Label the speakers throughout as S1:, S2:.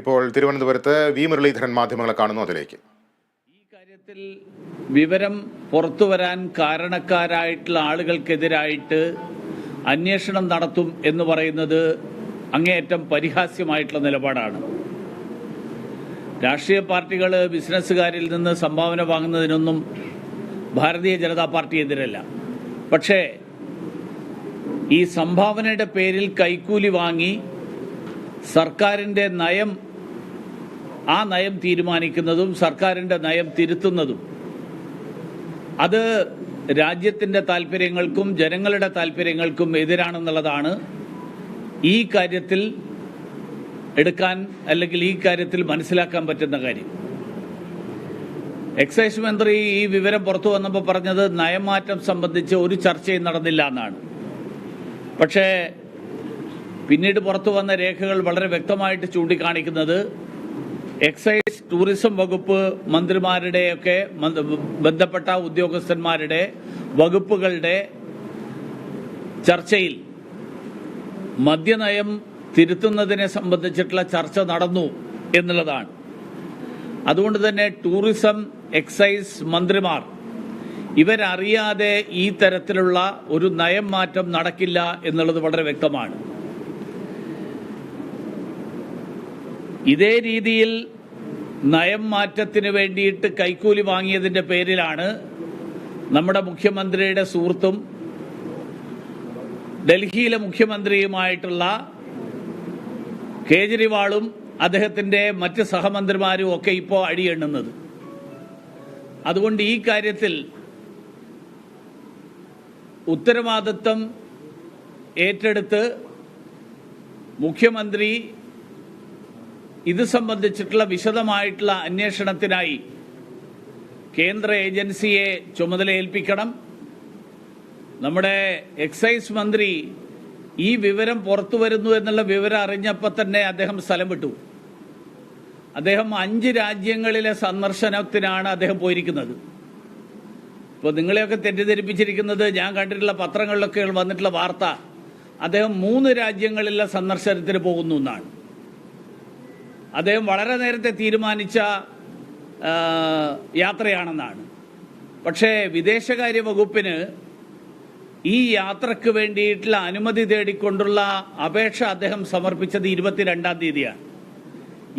S1: ഇപ്പോൾ തിരുവനന്തപുരത്ത് വി മുരളീധരൻ മാധ്യമങ്ങളെ കാണുന്നു. അതിലേക്ക്
S2: ഈ കാര്യത്തിൽ വിവരം പുറത്തുവരാൻ കാരണക്കാരായിട്ടുള്ള ആളുകൾക്കെതിരായിട്ട് അന്വേഷണം നടത്തും എന്ന് പറയുന്നത് അങ്ങേയറ്റം പരിഹാസ്യമായിട്ടുള്ള നിലപാടാണ്. രാഷ്ട്രീയ പാർട്ടികൾ ബിസിനസ്സുകാരിൽ നിന്ന് സംഭാവന വാങ്ങുന്നതിനൊന്നും ഭാരതീയ ജനതാ പാർട്ടി എതിരല്ല. പക്ഷേ ഈ സംഭാവനയുടെ പേരിൽ കൈക്കൂലി വാങ്ങി സർക്കാരിൻ്റെ നയം, ആ നയം തീരുമാനിക്കുന്നതും സർക്കാരിൻ്റെ നയം തിരുത്തുന്നതും അത് രാജ്യത്തിൻ്റെ താല്പര്യങ്ങൾക്കും ജനങ്ങളുടെ താല്പര്യങ്ങൾക്കും എതിരാണെന്നുള്ളതാണ് ഈ കാര്യത്തിൽ എടുക്കാൻ അല്ലെങ്കിൽ ഈ കാര്യത്തിൽ മനസ്സിലാക്കാൻ പറ്റുന്ന കാര്യം. എക്സൈസ് മന്ത്രി ഈ വിവരം പുറത്തു വന്നപ്പോൾ പറഞ്ഞത് നയമാറ്റം സംബന്ധിച്ച് ഒരു ചർച്ചയും നടന്നില്ല എന്നാണ്. പക്ഷേ പിന്നീട് പുറത്തു വന്ന രേഖകൾ വളരെ വ്യക്തമായിട്ട് ചൂണ്ടിക്കാണിക്കുന്നത് എക്സൈസ് ടൂറിസം വകുപ്പ് മന്ത്രിമാരുടെയൊക്കെ ബന്ധപ്പെട്ട ഉദ്യോഗസ്ഥന്മാരുടെ വകുപ്പുകളുടെ ചർച്ചയിൽ മദ്യനയം തിരുത്തുന്നതിനെ സംബന്ധിച്ചിട്ടുള്ള ചർച്ച നടന്നു എന്നുള്ളതാണ്. അതുകൊണ്ട് തന്നെ ടൂറിസം എക്സൈസ് മന്ത്രിമാർ ഇവരറിയാതെ ഈ തരത്തിലുള്ള ഒരു നയം മാറ്റം നടക്കില്ല എന്നുള്ളത് വളരെ വ്യക്തമാണ്. ഇതേ രീതിയിൽ നയം മാറ്റത്തിന് വേണ്ടിയിട്ട് കൈക്കൂലി വാങ്ങിയതിൻ്റെ പേരിലാണ് നമ്മുടെ മുഖ്യമന്ത്രിയുടെ സുഹൃത്തും ഡൽഹിയിലെ മുഖ്യമന്ത്രിയുമായിട്ടുള്ള കേജ്രിവാളും അദ്ദേഹത്തിൻ്റെ മറ്റ് സഹമന്ത്രിമാരും ഒക്കെ ഇപ്പോൾ അടിയെണ്ണുന്നത്. അതുകൊണ്ട് ഈ കാര്യത്തിൽ ഉത്തരവാദിത്വം ഏറ്റെടുത്ത് മുഖ്യമന്ത്രി ഇത് സംബന്ധിച്ചിട്ടുള്ള വിശദമായിട്ടുള്ള അന്വേഷണത്തിനായി കേന്ദ്ര ഏജൻസിയെ ചുമതലയേൽപ്പിക്കണം. നമ്മുടെ എക്സൈസ് മന്ത്രി ഈ വിവരം പുറത്തു വരുന്നു എന്നുള്ള വിവരം അറിഞ്ഞപ്പോൾ തന്നെ അദ്ദേഹം സ്ഥലം വിട്ടു. അദ്ദേഹം 5 രാജ്യങ്ങളിലെ സന്ദർശനത്തിനാണ് അദ്ദേഹം പോയിരിക്കുന്നത്. ഇപ്പോൾ നിങ്ങളെയൊക്കെ തെറ്റിദ്ധരിപ്പിച്ചിരിക്കുന്നത്, ഞാൻ കണ്ടിട്ടുള്ള പത്രങ്ങളിലൊക്കെ വന്നിട്ടുള്ള വാർത്ത അദ്ദേഹം 3 രാജ്യങ്ങളിലെ സന്ദർശനത്തിന് പോകുന്നു എന്നാണ്. അദ്ദേഹം വളരെ നേരത്തെ തീരുമാനിച്ച യാത്രയാണെന്നാണ്. പക്ഷേ വിദേശകാര്യ വകുപ്പിന് ഈ യാത്രക്ക് വേണ്ടിയിട്ടുള്ള അനുമതി തേടിക്കൊണ്ടുള്ള അപേക്ഷ അദ്ദേഹം സമർപ്പിച്ചത് 22-ാം തീയതിയാണ്.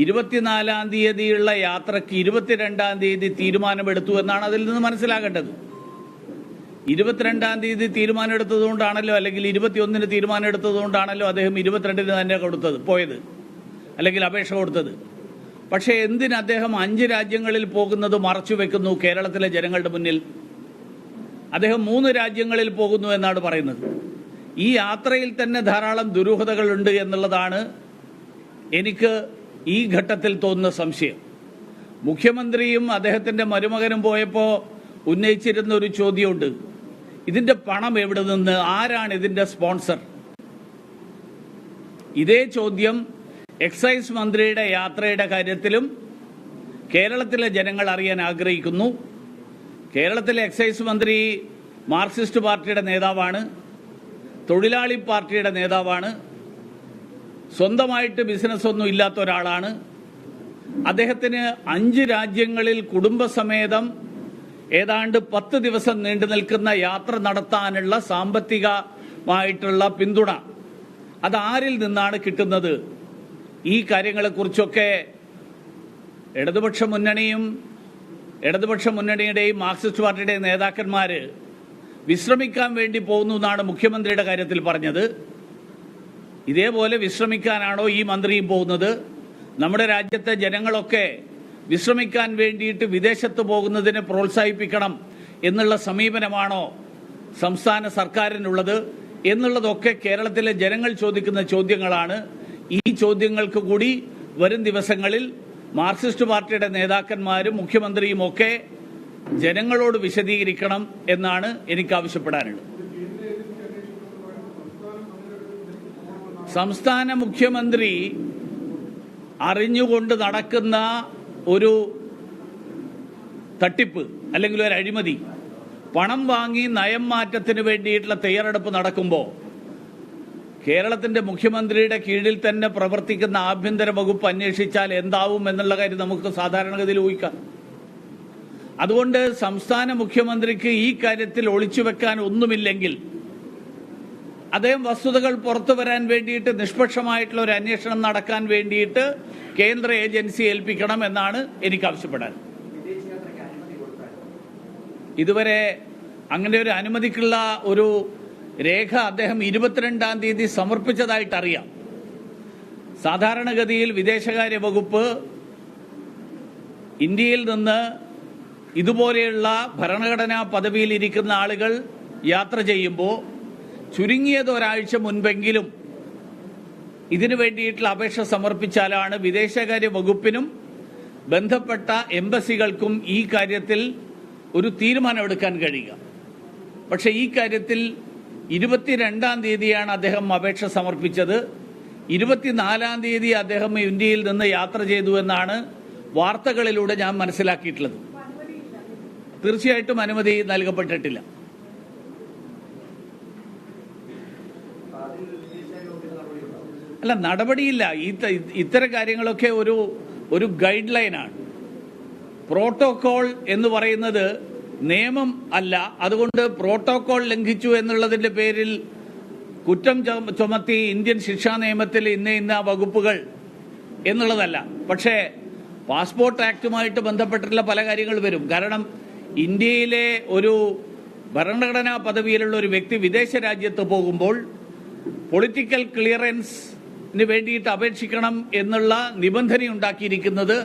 S2: 24-ാം തീയതിയുള്ള യാത്രക്ക് 22-ാം തീയതി തീരുമാനമെടുത്തു എന്നാണ് അതിൽ നിന്ന് മനസ്സിലാക്കേണ്ടത്. 22-ാം തീയതി തീരുമാനമെടുത്തതുകൊണ്ടാണല്ലോ, അല്ലെങ്കിൽ 21-ന് തീരുമാനമെടുത്തതുകൊണ്ടാണല്ലോ അദ്ദേഹം 22-ന് തന്നെ പോയത് അല്ലെങ്കിൽ അപേക്ഷ കൊടുത്തത്. പക്ഷേ എന്തിന് അദ്ദേഹം 5 രാജ്യങ്ങളിൽ പോകുന്നത് മറച്ചു വെക്കുന്നു കേരളത്തിലെ ജനങ്ങളുടെ മുന്നിൽ? അദ്ദേഹം 3 രാജ്യങ്ങളിൽ പോകുന്നു എന്നാണ് പറയുന്നത്. ഈ യാത്രയിൽ തന്നെ ധാരാളം ദുരൂഹതകളുണ്ട് എന്നുള്ളതാണ് എനിക്ക് ഈ ഘട്ടത്തിൽ തോന്നുന്ന സംശയം. മുഖ്യമന്ത്രിയും അദ്ദേഹത്തിൻ്റെ മരുമകനും പോയപ്പോൾ ഉന്നയിച്ചിരുന്ന ഒരു ചോദ്യമുണ്ട്, ഇതിൻ്റെ പണം എവിടെ നിന്ന്, ആരാണ് ഇതിൻ്റെ സ്പോൺസർ? ഇതേ ചോദ്യം എക്സൈസ് മന്ത്രിയുടെ യാത്രയുടെ കാര്യത്തിലും കേരളത്തിലെ ജനങ്ങൾ അറിയാൻ ആഗ്രഹിക്കുന്നു. കേരളത്തിലെ എക്സൈസ് മന്ത്രി മാർക്സിസ്റ്റ് പാർട്ടിയുടെ നേതാവാണ്, തൊഴിലാളി പാർട്ടിയുടെ നേതാവാണ്, സ്വന്തമായിട്ട് ബിസിനസ്സൊന്നും ഇല്ലാത്ത ഒരാളാണ്. അദ്ദേഹത്തിന് 5 രാജ്യങ്ങളിൽ കുടുംബസമേതം ഏതാണ്ട് 10 ദിവസം നീണ്ടു നിൽക്കുന്ന യാത്ര നടത്താനുള്ള സാമ്പത്തികമായിട്ടുള്ള പിന്തുണ അത് ആരിൽ നിന്നാണ് കിട്ടുന്നത്? ഈ കാര്യങ്ങളെക്കുറിച്ചൊക്കെ ഇടതുപക്ഷ മുന്നണിയുടെയും മാർക്സിസ്റ്റ് പാർട്ടിയുടെയും നേതാക്കന്മാർ വിശ്രമിക്കാൻ വേണ്ടി പോകുന്നു എന്നാണ് മുഖ്യമന്ത്രിയുടെ കാര്യത്തിൽ പറഞ്ഞത്. ഇതേപോലെ വിശ്രമിക്കാനാണോ ഈ മന്ത്രിയും പോകുന്നത്? നമ്മുടെ രാജ്യത്തെ ജനങ്ങളൊക്കെ വിശ്രമിക്കാൻ വേണ്ടിയിട്ട് വിദേശത്ത് പോകുന്നതിനെ പ്രോത്സാഹിപ്പിക്കണം എന്നുള്ള സമീപനമാണോ സംസ്ഥാന സർക്കാരിനുള്ളത് എന്നുള്ളതൊക്കെ കേരളത്തിലെ ജനങ്ങൾ ചോദിക്കുന്ന ചോദ്യങ്ങളാണ്. ഈ ചോദ്യങ്ങൾക്ക് കൂടി വരും ദിവസങ്ങളിൽ മാർക്സിസ്റ്റ് പാർട്ടിയുടെ നേതാക്കന്മാരും മുഖ്യമന്ത്രിയും ഒക്കെ ജനങ്ങളോട് വിശദീകരിക്കണം എന്നാണ് എനിക്ക് ആവശ്യപ്പെടാനുള്ളത്. സംസ്ഥാന മുഖ്യമന്ത്രി അറിഞ്ഞുകൊണ്ട് നടക്കുന്ന ഒരു തട്ടിപ്പ് അല്ലെങ്കിൽ ഒരു അഴിമതി, പണം വാങ്ങി നയം മാറ്റത്തിന് വേണ്ടിയിട്ടുള്ള തയ്യാറെടുപ്പ് നടക്കുമ്പോൾ കേരളത്തിൻ്റെ മുഖ്യമന്ത്രിയുടെ കീഴിൽ തന്നെ പ്രവർത്തിക്കുന്ന ആഭ്യന്തര വകുപ്പ് അന്വേഷിച്ചാൽ എന്താവും എന്നുള്ള കാര്യം നമുക്ക് സാധാരണഗതിയിൽ ഊഹിക്കാം. അതുകൊണ്ട് സംസ്ഥാന മുഖ്യമന്ത്രിക്ക് ഈ കാര്യത്തിൽ ഒളിച്ചുവെക്കാൻ ഒന്നുമില്ലെങ്കിൽ അദ്ദേഹം വസ്തുതകൾ പുറത്തു വരാൻ വേണ്ടിയിട്ട് നിഷ്പക്ഷമായിട്ടുള്ള ഒരു അന്വേഷണം നടക്കാൻ വേണ്ടിയിട്ട് കേന്ദ്ര ഏജൻസി ഏൽപ്പിക്കണം എന്നാണ് എനിക്ക് ആവശ്യപ്പെടാൻ. ഇതുവരെ അങ്ങനെ ഒരു അനുമതിക്കുള്ള ഒരു രേഖ അദ്ദേഹം 22-ാം തീയതി സമർപ്പിച്ചതായിട്ടറിയാം. സാധാരണഗതിയിൽ വിദേശകാര്യ വകുപ്പ് ഇന്ത്യയിൽ നിന്ന് ഇതുപോലെയുള്ള ഭരണഘടനാ പദവിയിൽ ഇരിക്കുന്ന ആളുകൾ യാത്ര ചെയ്യുമ്പോൾ ചുരുങ്ങിയത് ഒരാഴ്ച മുൻപെങ്കിലും ഇതിനു വേണ്ടിയിട്ടുള്ള അപേക്ഷ സമർപ്പിച്ചാലാണ് വിദേശകാര്യ വകുപ്പിനും ബന്ധപ്പെട്ട എംബസികൾക്കും ഈ കാര്യത്തിൽ ഒരു തീരുമാനമെടുക്കാൻ കഴിയുക. പക്ഷേ ഈ കാര്യത്തിൽ 22-ാം തീയതിയാണ് അദ്ദേഹം അപേക്ഷ സമർപ്പിച്ചത്. 24-ാം തീയതി അദ്ദേഹം ഇന്ത്യയിൽ നിന്ന് യാത്ര ചെയ്തു എന്നാണ് വാർത്തകളിലൂടെ ഞാൻ മനസ്സിലാക്കിയിട്ടുള്ളത്. തീർച്ചയായിട്ടും അനുമതി നൽകപ്പെട്ടിട്ടില്ല. അല്ല, നടപടിയില്ല. ഇത്തരം കാര്യങ്ങളൊക്കെ ഒരു ഗൈഡ് ലൈനാണ്. പ്രോട്ടോകോൾ എന്ന് പറയുന്നത് നിയമം അല്ല. അതുകൊണ്ട് പ്രോട്ടോകോൾ ലംഘിച്ചു എന്നുള്ളതിൻ്റെ പേരിൽ കുറ്റം ചുമത്തി ഇന്ത്യൻ ശിക്ഷാ നിയമത്തിൽ ഇന്ന വകുപ്പുകൾ എന്നുള്ളതല്ല. പക്ഷേ പാസ്പോർട്ട് ആക്ടുമായിട്ട് ബന്ധപ്പെട്ടിട്ടുള്ള പല കാര്യങ്ങൾ വരും. കാരണം ഇന്ത്യയിലെ ഒരു ഭരണഘടനാ പദവിയിലുള്ള ഒരു വ്യക്തി വിദേശ രാജ്യത്ത് പോകുമ്പോൾ പൊളിറ്റിക്കൽ ക്ലിയറൻസിന് വേണ്ടിയിട്ട് അപേക്ഷിക്കണം എന്നുള്ള നിബന്ധന ഉണ്ടാക്കിയിരിക്കുന്നത്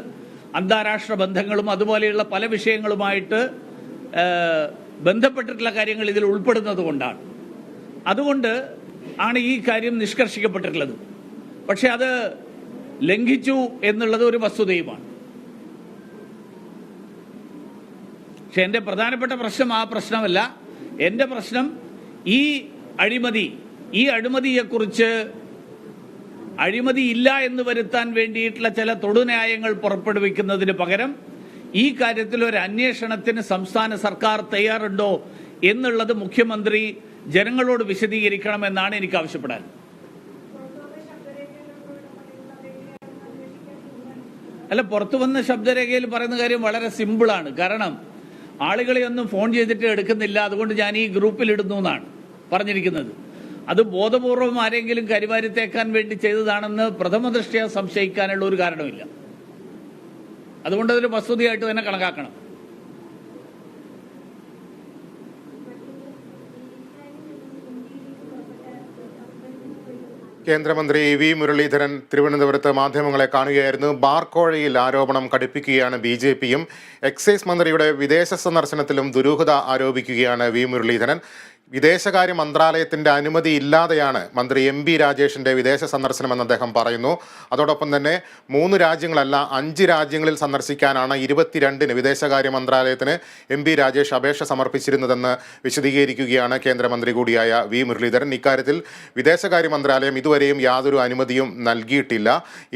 S2: അന്താരാഷ്ട്ര ബന്ധങ്ങളും അതുപോലെയുള്ള പല വിഷയങ്ങളുമായിട്ട് ബന്ധപ്പെട്ടിട്ടുള്ള കാര്യങ്ങൾ ഇതിൽ ഉൾപ്പെടുന്നത് കൊണ്ടാണ്. അതുകൊണ്ട് ആണ് ഈ കാര്യം നിഷ്കർഷിക്കപ്പെട്ടിട്ടുള്ളത്. പക്ഷെ അത് ലംഘിച്ചു എന്നുള്ളത് ഒരു വസ്തുതയുമാണ്. പക്ഷെ എൻ്റെ പ്രധാനപ്പെട്ട പ്രശ്നം ആ പ്രശ്നമല്ല. എൻ്റെ പ്രശ്നം ഈ അഴിമതിയെക്കുറിച്ച് അഴിമതിയില്ല എന്ന് വരുത്താൻ വേണ്ടിയിട്ടുള്ള ചില തൊടുന്യായങ്ങൾ പുറപ്പെടുവിക്കുന്നതിന് പകരം ഈ കാര്യത്തിൽ ഒരു അന്വേഷണത്തിന് സംസ്ഥാന സർക്കാർ തയ്യാറുണ്ടോ എന്നുള്ളത് മുഖ്യമന്ത്രി ജനങ്ങളോട് വിശദീകരിക്കണമെന്നാണ് എനിക്ക് ആവശ്യപ്പെടാൻ. അല്ല, പുറത്തു വന്ന ശബ്ദരേഖയിൽ പറയുന്ന കാര്യം വളരെ സിമ്പിളാണ്. കാരണം ആളുകളെ ഒന്നും ഫോൺ ചെയ്തിട്ട് എടുക്കുന്നില്ല, അതുകൊണ്ട് ഞാൻ ഈ ഗ്രൂപ്പിൽ ഇടുന്നു എന്നാണ് പറഞ്ഞിരിക്കുന്നത്. അത് ബോധപൂർവം ആരെങ്കിലും കരിവാരിത്തേക്കാൻ വേണ്ടി ചെയ്തതാണെന്ന് പ്രഥമ ദൃഷ്ട്യാ സംശയിക്കാനുള്ള ഒരു കാരണമില്ല. അതുകൊണ്ട് അതൊരു വസ്തുതയായിട്ട് തന്നെ കണക്കാക്കണം.
S1: കേന്ദ്രമന്ത്രി വി മുരളീധരൻ തിരുവനന്തപുരത്ത് മാധ്യമങ്ങളെ കാണുകയായിരുന്നു. ബാർക്കോഴയിൽ ആരോപണം കടുപ്പിക്കുകയാണ് BJPയും. എക്സൈസ് മന്ത്രിയുടെ വിദേശ സന്ദർശനത്തിലും ദുരൂഹത ആരോപിക്കുകയാണ് വി മുരളീധരൻ. വിദേശകാര്യ മന്ത്രാലയത്തിൻ്റെ അനുമതി ഇല്ലാതെയാണ് മന്ത്രി MB രാജേഷിൻ്റെ വിദേശ സന്ദർശനമെന്ന് അദ്ദേഹം പറയുന്നു. അതോടൊപ്പം തന്നെ 3 രാജ്യങ്ങളല്ല 5 രാജ്യങ്ങളിൽ സന്ദർശിക്കാനാണ് 22-ന് വിദേശകാര്യ മന്ത്രാലയത്തിന് MB രാജേഷ് അപേക്ഷ സമർപ്പിച്ചിരുന്നതെന്ന് വിശദീകരിക്കുകയാണ് കേന്ദ്രമന്ത്രി കൂടിയായ വി മുരളീധരൻ. ഇക്കാര്യത്തിൽ വിദേശകാര്യ മന്ത്രാലയം ഇതുവരെയും യാതൊരു അനുമതിയും നൽകിയിട്ടില്ല.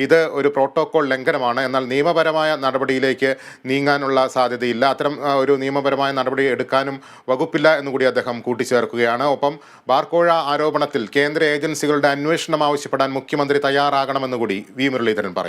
S1: ഇത് ഒരു പ്രോട്ടോകോൾ ലംഘനമാണ്. എന്നാൽ നിയമപരമായ നടപടിയിലേക്ക് നീങ്ങാനുള്ള സാധ്യതയില്ല. അത്തരം ഒരു നിയമപരമായ നടപടി എടുക്കാനും വകുപ്പില്ല എന്നുകൂടി അദ്ദേഹം കൂട്ടിച്ചേർത്തു. ഒപ്പം ബാർക്കോഴ ആരോപണത്തിൽ കേന്ദ്ര ഏജൻസികളുടെ അന്വേഷണം ആവശ്യപ്പെടാൻ മുഖ്യമന്ത്രി തയ്യാറാകണമെന്നുകൂടി വി മുരളീധരൻ പറഞ്ഞു.